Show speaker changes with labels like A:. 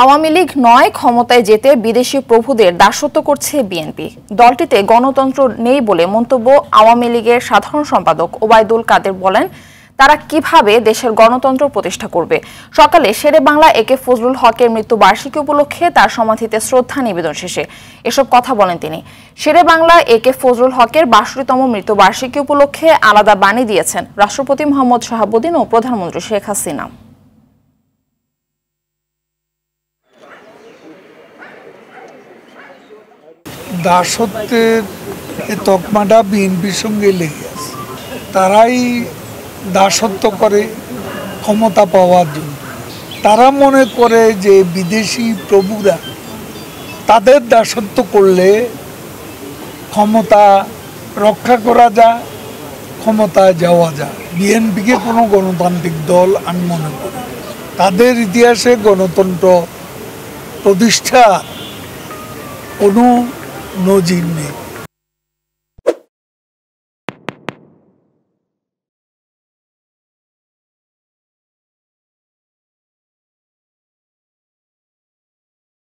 A: আওয়ামী লীগ নয়, ক্ষমতায় যেতে বিদেশি প্রভুদের দাসত্ব করছে বিএনপি। দলটিতে গণতন্ত্র নেই বলে মন্তব্য আওয়ামী লীগের সাধারণ সম্পাদক ওবায়দুল কাদের বলেন, তারা কিভাবে দেশের গণতন্ত্র প্রতিষ্ঠা করবে। সকালে শেরে বাংলা একে ফজলুল হকের মৃত্যুবার্ষিকী উপলক্ষে তার সমাধিতে শ্রদ্ধা নিবেদন শেষে এসব কথা বলেন তিনি। শেরে বাংলা একে ফজলুল হকের ৬২তম মৃত্যুবার্ষিকী উপলক্ষে আলাদা বাণী দিয়েছেন রাষ্ট্রপতি মোহাম্মদ শাহাবুদ্দিন ও প্রধানমন্ত্রী শেখ হাসিনা।
B: দাসত্বের তকমাটা বিএনপির সঙ্গে লেগে আছে। তারাই দাসত্ব করে ক্ষমতা পাওয়ার জন্য। তারা মনে করে যে বিদেশি প্রভুরা তাদের দাসত্ব করলে ক্ষমতা রক্ষা করা যায়, ক্ষমতায় যাওয়া যায়। বিএনপিকে কোনো গণতান্ত্রিক দল আমি মনে করি তাদের ইতিহাসে গণতন্ত্র প্রতিষ্ঠা কোনো নজির নেই।